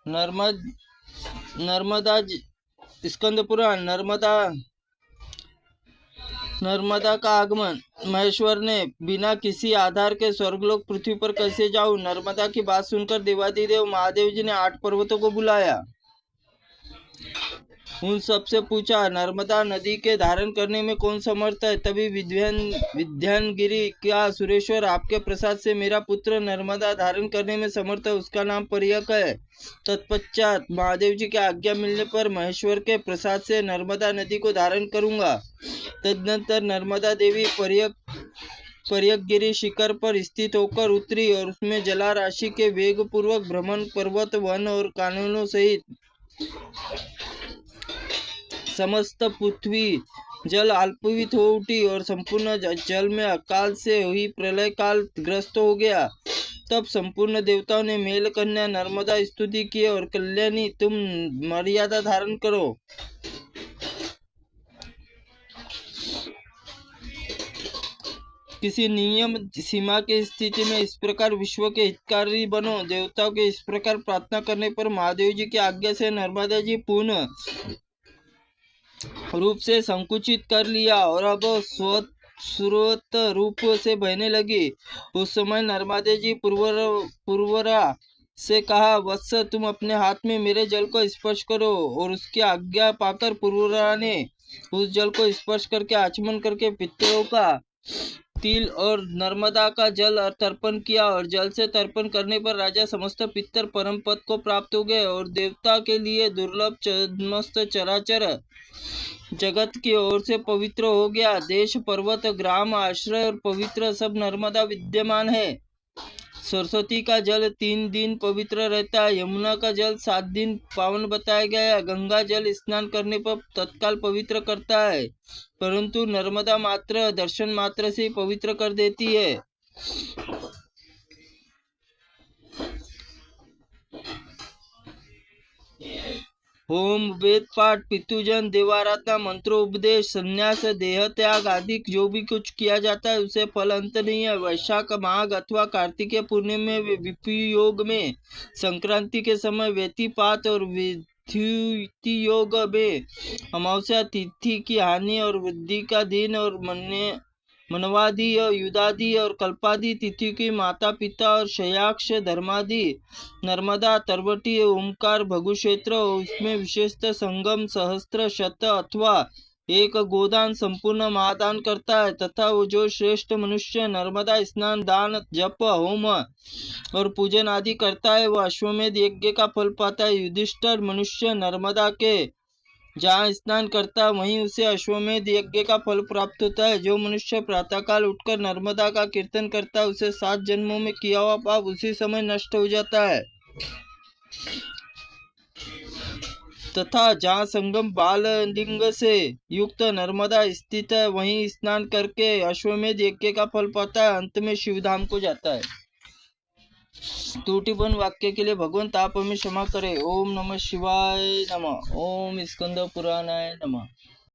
नर्मद नर्मदा स्कंद पुराण। नर्मदा का आगमन। महेश्वर ने बिना किसी आधार के स्वर्गलोक पृथ्वी पर कैसे जाऊं? नर्मदा की बात सुनकर देवादिदेव महादेव जी ने 8 पर्वतों को बुलाया। उन सबसे पूछा, नर्मदा नदी के धारण करने में कौन समर्थ है? तभी विद्यानगिरी, क्या सुरेश्वर आपके प्रसाद से मेरा पुत्र नर्मदा धारण करने में समर्थ है? उसका नाम पर्यक है। तत्पश्चात महादेव जी की आज्ञा मिलने पर महेश्वर के प्रसाद से नर्मदा नदी को धारण करूंगा। तदनंतर नर्मदा देवी पर्यकगिरी शिखर पर स्थित होकर उतरी और उसमें जला राशि के वेग पूर्वक भ्रमण, पर्वत, वन और कानूनों सहित समस्त पृथ्वी जल अल्पवित हो उठी और संपूर्ण जल में अकाल से हुई प्रलय काल ग्रस्त हो गया। तब संपूर्ण देवताओं ने मेल कन्या नर्मदा स्तुति की और कल्याणी तुम मर्यादा धारण करो। किसी नियम सीमा की स्थिति में इस प्रकार विश्व के हितकारी बनो। देवताओं के इस प्रकार प्रार्थना करने पर महादेव जी की आज्ञा से नर्मदा जी पूर्ण रूप से संकुचित कर लिया और अब स्रोत रूप से बहने लगी। उस समय नर्मदा जी पुरवरा से कहा, वत्स तुम अपने हाथ में मेरे जल को स्पर्श करो। और उसकी आज्ञा पाकर पुरवरा ने उस जल को स्पर्श करके आचमन करके पितरों का तिल और नर्मदा का जल तर्पण किया। और जल से तर्पण करने पर राजा समस्त पितर परम पद को प्राप्त हो गए और देवता के लिए दुर्लभ समस्त चराचर जगत की ओर से पवित्र हो गया। देश, पर्वत, ग्राम, आश्रय और पवित्र सब नर्मदा विद्यमान है। सरस्वती का जल 3 दिन पवित्र रहता है। यमुना का जल 7 दिन पावन बताया गया। गंगा जल स्नान करने पर तत्काल पवित्र करता है, परंतु नर्मदा मात्र दर्शन मात्र से पवित्र कर देती है। होम, वेद पाठ, पितृजन, देवाराधना, मंत्रोपदेश, संन्यास, देह त्याग आदि जो भी कुछ किया जाता है उसे फल अंत नहीं है। वैशाख, माघ अथवा कार्तिक पूर्णिमा में, विपयोग में, संक्रांति के समय, व्यतिपात और विद्युति योग में, अमावस्या तिथि की हानि और वृद्धि का दिन और मनवादि और युदादि और कल्पादि तिथि की माता पिता और शयाक्ष धर्मादि, नर्मदा, तरवटी, ओमकार, भगु क्षेत्र, उसमें विशेषतः संगम, सहस्त्र, शत अथवा एक गोदान संपूर्ण महादान करता है। तथा वो जो श्रेष्ठ मनुष्य नर्मदा स्नान, दान, जप, होम और पूजन आदि करता है वह अश्वमेध यज्ञ का फल पाता है। युधिष्ठिर मनुष्य नर्मदा के जहाँ स्नान करता वहीं उसे अश्वमेध यज्ञ का फल प्राप्त होता है। जो मनुष्य प्रातःकाल उठकर नर्मदा का कीर्तन करता है उसे 7 जन्मों में किया हुआ पाप उसी समय नष्ट हो जाता है। तथा जहाँ संगम बाललिंग से युक्त नर्मदा स्थित है वहीं स्नान करके अश्वमेध यज्ञ का फल पाता है, अंत में शिवधाम को जाता है। त्रुटिपूर्ण वाक्य के लिए भगवंत आप हमें क्षमा करें। ओम नमः शिवाय नमः। ओम स्कंद पुराणाय नमः।